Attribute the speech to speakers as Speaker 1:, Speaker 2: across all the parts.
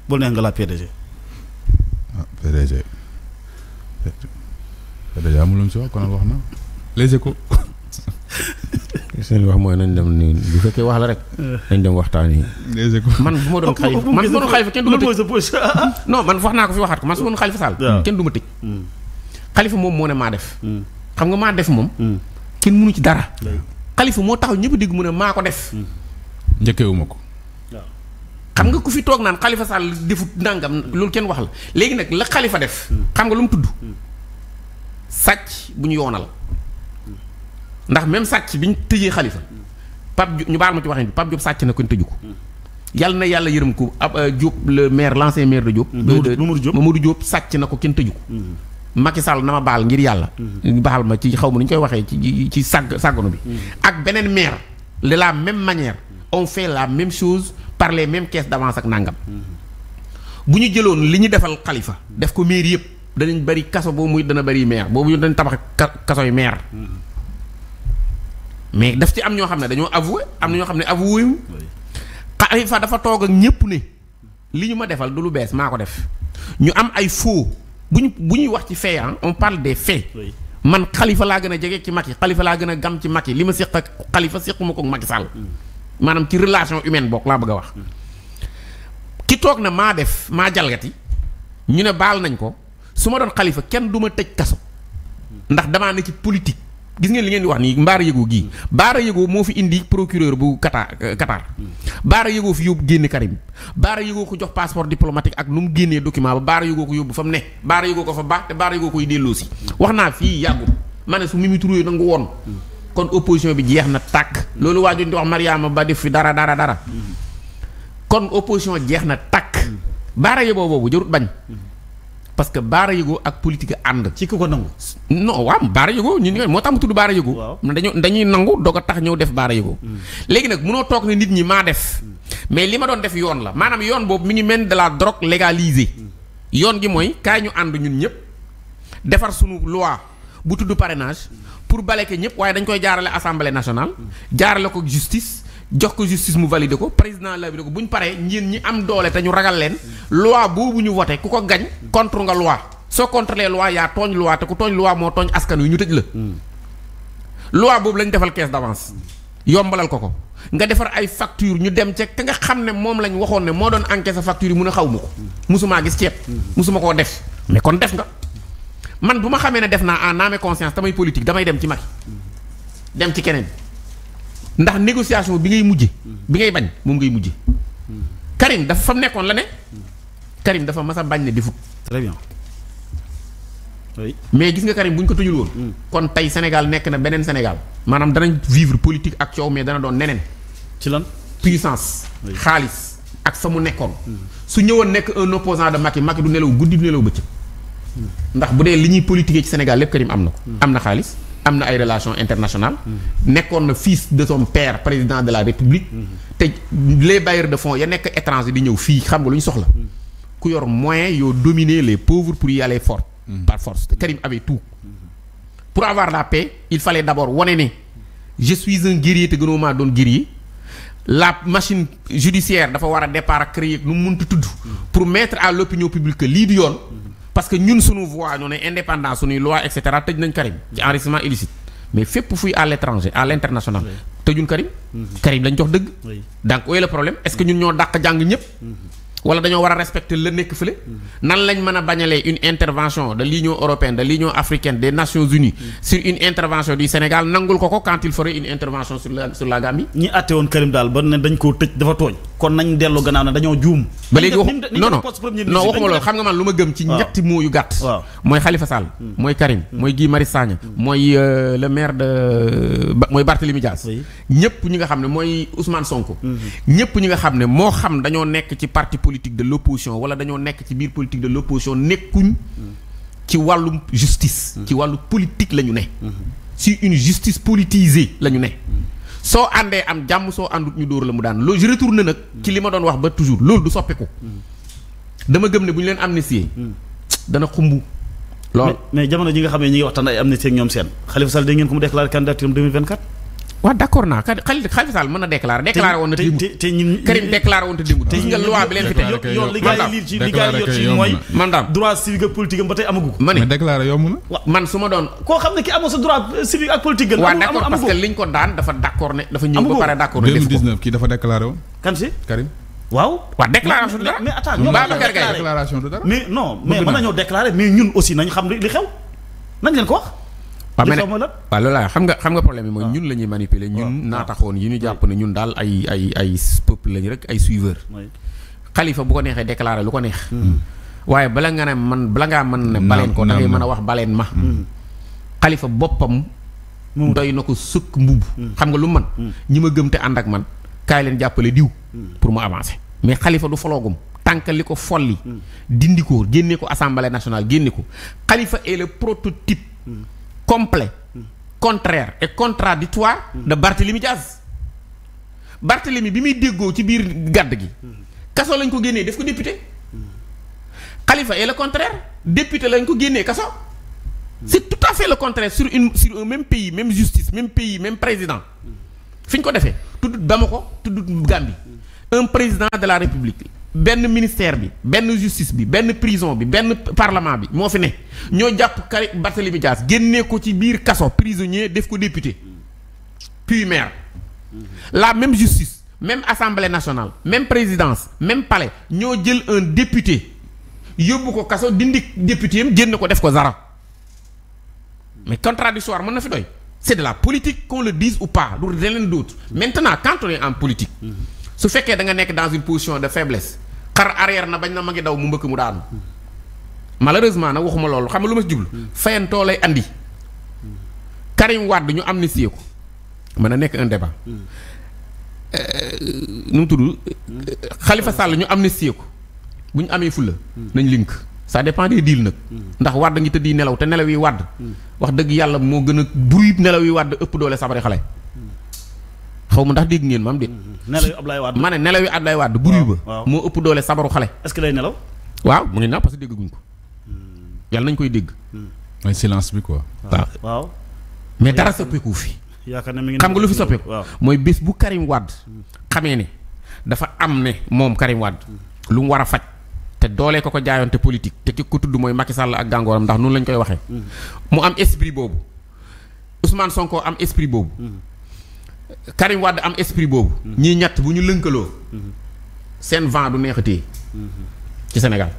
Speaker 1: boo neex nga laa PDG.
Speaker 2: ah PDG amul lu mu si wax kon wax na Les Échos.
Speaker 3: seen wax mooy nañ dem nii bu fekkee wax la rek. nañ dem waxtaan yi.
Speaker 2: Les Échos
Speaker 3: man bu ma doon Khalifa man bu ma doon Khalifa kenn du ma tëj. non man wax naa ko fi waxaat ko man su ma doon Khalifa Sall. kenn du ma tëj. Khalifa moom moo ne maa def. xam nga maa def moom. kenn mënu ci dara. Khalifa moo taxaw ñëpp dégg mu ne maa ko def.
Speaker 2: njëkkewuma ko.
Speaker 3: xam nga ku fi toog naan Khalifa Sall defut nangam loolu kenn wax la léegi nag la Khalifa def. xam nga lu mu tudd. sàcc bu ñu yoonal. ndax même sàcc bi ñu tëjee Khalifa. Pape Diop ñu baal ma ci waxin bi Pape Diop sàcc na ko ñu tëju ko. yàlla na yàlla yërëm ko ab Diop le maire l'ancien maire de Diop. Mamadou Diop sàcc na ko kenn tëju ko. Macky Sall na ma baal ngir yàlla. baal ma ci xaw ma nu ñu koy waxee ci sàgganu bi. ak beneen maire de la même manière on fait la même chose par les mêmes caisses d'avance ak nangam. bu ñu jëloon li ñu defal Khalifa def ko maire yëpp danañ bari kaso boobu muy dana bari maire boobu dañ tabax kaso yu maire. mais daf ci am ñoo xam ne dañoo avoué am na ñoo xam ne avoué wu. Khalifa dafa toog ak ñëpp ne li ñu ma defal du lu bees maa ko def ñu am ay faux bu ñuy wax ci fait on parle des faits. man Khalifa laa gën a jege ci Macky Khalifa laa gën a gam ci Macky li ma séq ak Khalifa séquma ko ak Macky Sall. maanaam ci relation humaine bokk laa bëgg a wax. ki toog na maa def maa jalgati ñu ne baal nañ ko su ma doon Khalifa kenn du ma tëj kaso ndax damaa ne ci politique. gis ngeen li ngeen di wax nii Baara Yego gii Baara Yego moo fi indi procureur bu Qatar Baara Yego fi yóbbu génne Karim Baara Yego ko jox passeport diplomatique ak nu mu génnee document ba Baara Yego ko yóbbu fa mu ne Baara Yego ko fa baax te Baara Yego koy delloo si wax naa fii yàggul ma ne su Mimi Touré nangu woon kon opposition bi jeex na tàkk loolu waa di wax Mariama Ba def fi dara kon opposition jeex na tàkk Baara Yego boobu jarut bañ parce que Baara Yego ak politique ànd.
Speaker 1: ci ku ko nangu.
Speaker 3: non waaw Baara Yego ñun moo tax mu tudd Baara Yego.
Speaker 1: waaw
Speaker 3: dañuy nangu doog a tax ñëw def Baara Yego. léegi nag munoo toog ne nit ñi maa def. mais li ma doon def yoon la maanaam yoon boobu mi ngi mel de la drogue légalisée. yoon gi mooy kaay ñu ànd ñun ñëpp defar sunu loi bu tudd parrainage pour baleke ñëpp waaye dañ koy jaarale assemblée nationale. jaarale ko justice. jox ko justice mu validé ko président la bi ko bu ñu paree ñeen ñi am doole te ñu ragal leen loi boobu ñu voté ku ko gañ contre nga loi soo contre les lois yaa tooñ loi te ku tooñ loi moo tooñ askan wi ñu tëj la. loi boobu lañ defal caisse d'avance yombalal ko nga defar ay facture ñu dem ca ka nga xam ne moom lañ waxoon ne moo doon encaissé facture yi mun a xaw ma ko. musumaa gis ceeb musuma koo def mais kon def nga man bu ma xamee ne def naa en âme et conscience damay politique damay dem ci Macky dem ci keneen. ndax négociation bi ngay mujje bi ngay bañ moom ngay mujje Karim dafa fa mu nekkoon la ne Karim dafa mas a bañ ne defut.
Speaker 1: très bien oui.
Speaker 3: mais gis nga Karim bu ñu ko tëjul woon. kon tey Sénégal nekk na beneen Sénégal maanaam danañ vivre politique ak coow mais dana doon neneen.
Speaker 1: ci lan
Speaker 3: puissance. xaalis ak fa mu nekkoon. su ñëwoon nekk un opposant de Macky du nelaw guddi du nelaw bëccëg. ndax bu dee li ñuy politiquer ci Sénégal lépp Karim am na ko. am na xaalis. am na ay relations internationales. nekkoon na fils de son père président de la République. te les bailleurs de fonds ya nekk étranger di ñëw fii xam nga lu ñu soxla. ku yor moyen yoo dominer les pauvres pour y aller fort. par force te Karim avait tout. pour avoir la paix il fallait d'abord wane ne je suis un guerrier te gënoo maa doon guerrier. la machine judiciaire dafa war a départ ak créer nu mu mënti tudd. pour mettre à l'opinion publique que lii du yoon. parce que ñun suñu voix ñoo ne indépendance suñuy loi et cetera tëj nañ Karim ci enrichissement illicite mais fépp fuy à l'étranger à l'international tëjuñ Karim Karim lañ jox dëgg donc où est le problème est-ce que ñun ñoo dàq jàng ñëpp wala dañoo war a respecter la nekk fële nan lañ mën a bañalee une intervention de l'Union européenne de l'Union africaine des Nations Unies sur une intervention du Sénégal nangul ko quand il ferait une intervention sur la Gambie.
Speaker 1: ñi àtte woon Karim daal ba ne dañ koo tëj dafa tooñ kon nañ dellu gannaaw ne dañoo juum.
Speaker 3: ba léegi wax non waxuma loolu xam nga man lu ma gëm ci ñetti mots yu gàtt. mooy Khalifa Sall. mooy Karim. mooy Guy Marius Sagna. mooy le maire de mooy Barthélémy Dias. ñëpp ñi nga xam ne mooy Ousmane Sonko. ñëpp ñi nga xam ne moo xam dañoo nekk ci parti politique de l'opposition wala dañoo nekk ci biir politique de l'opposition nekkuñ ci wàllum justice. ci wàllu politique la ñu ne. si une justice politisée la ñu ne. soo àndee am jàmm soo àndut ñu dóor la mu daan loolu je retourne nag ci li ma doon wax ba toujours loolu du soppeeku dama gëm ne bu ñu leen amnistier dana xumbu lool
Speaker 1: mais jamono ji nga xam ne ñi ngi waxtaan ay amnistie ak ñoom seen Khalifa Sall dégg ngeen ko mu déclaré candidature 2024
Speaker 3: waaw d'accord naa Khalifa Sall mën na déclaré woon na démb
Speaker 1: te ñun
Speaker 3: Karim déclaré woon te démb te gis nga loi bi leen fi teg
Speaker 1: yoon li gars yi liir ci mooy
Speaker 3: mandaam
Speaker 1: droit civique ak politique am ba tey amagu ko.
Speaker 3: ma ne
Speaker 2: mais déclaré yomb na.
Speaker 3: man su ma doon
Speaker 1: koo xam ne ki amoo sa droit civique ak politique gën.
Speaker 3: waaw d'accord parce que liñ ko daan dafa d'accord ne dafa ñëw ba pare d'accord ne def ko
Speaker 2: 2019 kii dafa déclaré woon.
Speaker 1: kan si
Speaker 2: Karim.
Speaker 1: waaw.
Speaker 3: waaw déclaration de dara
Speaker 1: mais attends ñoom
Speaker 2: déclaration de dara.
Speaker 1: mais non mais mën nañoo déclarer mais ñun aussi nañ xam li xew nañ leen ko wax.
Speaker 3: waaw mais waaw loolu laa xam nga problème bi mooy ñun la ñuy manipuler ñun naataxoon yi ñu jàpp ne ñun daal ay peuple lañu rek ay suiveur Khalifa bu ko neexee déclarer lu ko neex waaye bala ngaa mën ne baleen ko da ngay mën a wax baleen ma Khalifa boppam doy na ko sëkk mbubb xam nga lu man ñi ma gëm te ànd ak man kaay leen jàppale diw pour mu avancer mais Khalifa du foloogum tànk li ko folli dindi ko génne ko assemblée nationale génne ko Khalifa est le prototype complet contraire et contradictoire de Barthélémy Diaz. Barthélémy bi muy déggoo ci biir gàdd gi kaso lañ ko génnee def ko député Khalifa est le contraire député lañ ko génnee kaso c'est tout à fait le contraire sur un même pays même justice même pays même président fi ñu ko defee tuddut Bamako tuddut Gambie un président de la République benn ministère bi benn justice bi benn prison bi benn parlement bi moo fi ne ñoo jàpp Barthélémy Dias génnee ko ci biir kaso prisonnier def ko député puis maire la même justice même assemblée nationale même présidence même palais ñoo jël un député yóbbu ko kaso dindi député am génn ko def ko zara mais contradictoire mën na fi doy c'est de la politique qu'on le dise ou pas du leneen d'autre maintenant quand on est en politique su fekkee da nga nekk dans une position de faiblesse xar arrière na bañ na ma ngi daw mu mbëkk mu daanu malheureusement nag waxuma loolu xam nga lu ma si jublu fayantoo lay andi Karim Wade ñu amnistier ko mën a nekk un débat nu mu tudd Khalifa Sall ñu amnistier ko bu ñu amee fulla nañ link ça dépend des deal nag ndax Wade ngi tëddi nelaw te nelaw yi Wade wax dëgg yàlla moo gën a bruit nelaw yi Wade ëpp doole sabari xale xaw ma ndax dégg ngeen ma am déet.
Speaker 1: nelaw yu Ablaye Wade
Speaker 3: ma ne nelaw yu Ablaye Wade bruit ba moo ëpp doole sabaru xale.
Speaker 1: est-ce que lay nelaw.
Speaker 3: waaw mu ngi naaw parce que dégguñ ko yàlla nañ koy dégg.
Speaker 2: mooy silence bi quoi.
Speaker 1: waaw
Speaker 3: mais dara soppeeku fi.
Speaker 1: yaakaar na mi ngi
Speaker 3: xam nga lu fi soppeeku. mooy bés bu Karim Wade xamee ne dafa am ne moom Karim Wade lu mu war a faj te doolee ko jaayoon te politique te ki ko tudd mooy Macky Sall ak gàngooram ndax noonu lañ koy waxee. mu am esprit boobu Ousmane Sonko am esprit boobu. Karim Wade am esprit boobu. ñii ñett bu ñu lënkaloo. seen vent du neexatee. ci Sénégal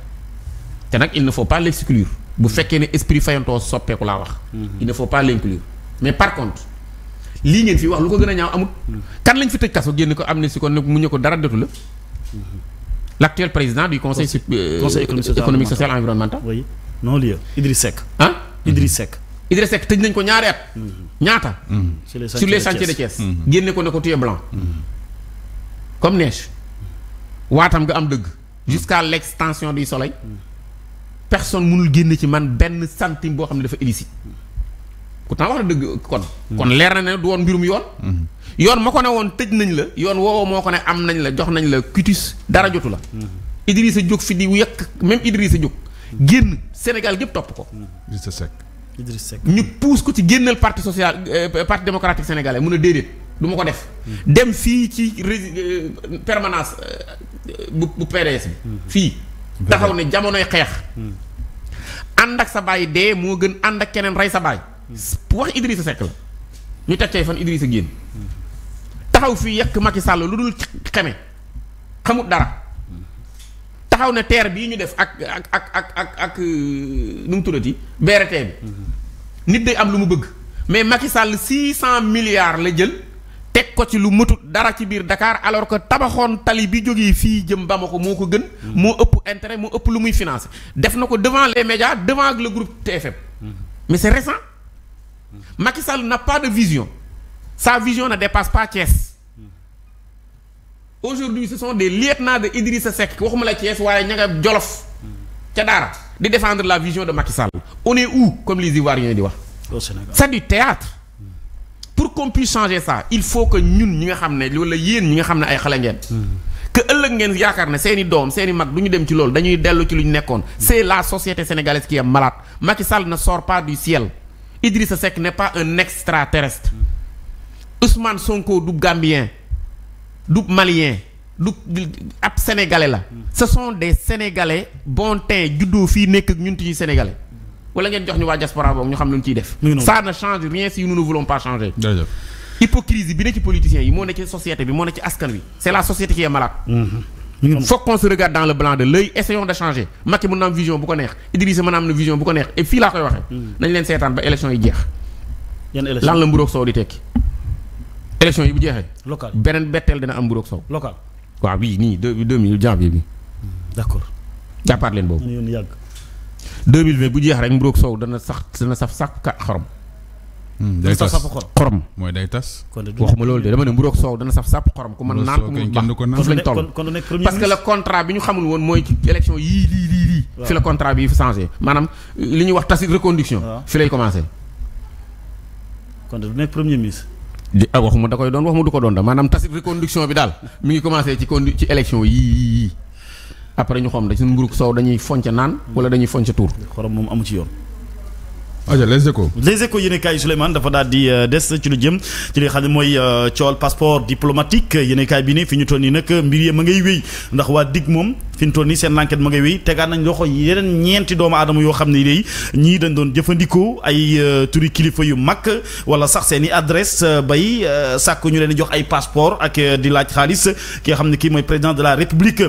Speaker 3: te nag il ne faut pas l'exclure bu fekkee ne esprit fayantoo soppeeku laa wax. il ne faut pas l'inclure mais par contre lii ngeen fi wax lu ko gën a ñaaw amul. kan lañ fi tëj kaso génn ko amnistie ko mu ñu ko dara detu la. l'actuel président du conseil économique social environnemental.
Speaker 1: oui non lieu Idriss Seck. Idriss Seck
Speaker 3: tëj nañ ko ñaari at. ñaata. sur les chantiers de Thiès. génne ko ne ko tu es blanc. comme neige. waatam nga am dëgg. jusqu'à l'extension du soleil. personne mënul génn ci man benn centime boo xam ne dafa illicite. pourtant wax na dëgg kon leer na ne du woon mbirum yoon. yoon ma ko ne woon tëj nañ la yoon woowo moo ko ne am nañ la jox nañ la cutis dara jotu la. Idrissa jóg fi di yekk même Idrissa jóg génn Sénégal gépp topp ko. Idriss Seck ñu pousse ko ci génnal parti social parti démocratique sénégalais mun a déedéet du ma ko def. dem fii ci permanence bu PDS bi. fii taxaw ne jamonoy xeex. ànd ak sa baay dee moo gën ànd ak keneen rey sa baay. wax Idrissa Seck la ñu teg cay fan Idrissa génn. taxaw fii yekk Macky Sall lu dul xeme xamut dara. taxaw ne terre bii ñu def ak nu mu tuddati BRT bi. nit day am lu mu bëgg. mais Macky Sall 600 milliards la jël teg ko ci lu mëtut dara ci biir Dakar alors que tabaxoon tali bi jógee fii jëm Bamako moo ko gën. moo ëpp intérêt moo ëpp lu muy financer. def na ko devant les médias devant le groupe TFM. mais c'est récent. Macky Sall n'a pas de vision. Sa vision ne dépasse pas Thiès. Aujourd'hui ce sont des lieutenants de Idrissa Seck waxuma la Thiès waaye ña nga Jolof ca Daara di défendre la vision de Macky Sall. On est où comme les Ivoiriens di wax.
Speaker 1: Au Sénégal
Speaker 3: c'est du théâtre. Pour qu'on puisse changer ça il faut que ñun ñi nga xam ne wala yéen ñi nga xam ne ay xale ngeen. que ëllëg ngeen yaakaar ne seeni doom seeni mag du ñu dem ci loolu dañuy dellu ci lu ñu nekkoon. C'est la société sénégalaise qui est malade. Macky Sall ne sort pas du ciel. Idrissa Seck n'est pas un extraterrestre. Ousmane Sonko du Gambien du Malien du ab Sénégalais la. Ce sont des Sénégalais bon teint juddoo fii nekk ak ñun ci Sénégalais. wala ngeen jox ñu waa diaspora boobu ñu xam lu ñu ciy def. ça ne change rien si nous ne voulons pas changer.
Speaker 2: jërëjëf.
Speaker 3: hypocrisie bi ne ci politiciens yi moo ne ci société bi moo ne ci askan wi. c'est la société qui est malade. faut qu'on se regarde dans le blanc de l'œil essayons de changer. Macky mën na am vision bu ko neex Idrissa mën na am na vision bu ko neex et fii laa koy waxee. nañ leen seetaan ba élection yi jeex.
Speaker 1: yan élection
Speaker 3: lan la mburoog soow di tekki. élection yi bu jeexee.
Speaker 1: local
Speaker 3: beneen betteel dina am mburoog soow.
Speaker 1: local
Speaker 3: waaw bii nii 2000 janvier bi.
Speaker 1: d'accord.
Speaker 3: jàppaat leen boobu.
Speaker 1: yoon yàgg.
Speaker 3: 2020 bu jeex rek mburoog soow dana saf sax xorom.
Speaker 2: day tas
Speaker 3: xorom.
Speaker 2: mooy day tas.
Speaker 3: waxuma loolu de dama ne mburoog soow dana saf sàpp xorom ku mën naan ku mu baax foofu lañ toll parce que le contrat bi ñu xamul woon mooy ci élection yii lii fi la contrat bi changé maanaam li ñuy wax tacite reconduction fi lay commencé.
Speaker 1: kon du nekk premier ministre.
Speaker 3: waxuma da koy doon waxuma du ko doon da maanaam tacite reconduction bi daal mi ngi commencé ci élection yii après ñu xam da suñu mburoog soow dañuy fonca naan wala dañuy fonca tuur.
Speaker 1: xorom moom amu ci yoon.
Speaker 2: Les Échos.
Speaker 1: Les Échos yéen kaay Souleymane dafa daal di des ci lu jëm ci li nga xam ne mooy coowal passeport diplomatique yéen kaay bi nii fi ñu toll nii nag mbir yi ma ngay wéy ndax waa DIC moom fi ñu toll nii seen enquête ma ngay wéy tegaat nañ loxo yeneen ñeenti doomu aadama yoo xam ne léegi ñii dañ doon jëfandikoo ay turi kilifa yu mag wala sax seen i adresse bay sàkk ñu leen di jox ay passeport ak di laaj xaalis ki nga xam ne kii mooy président de la république.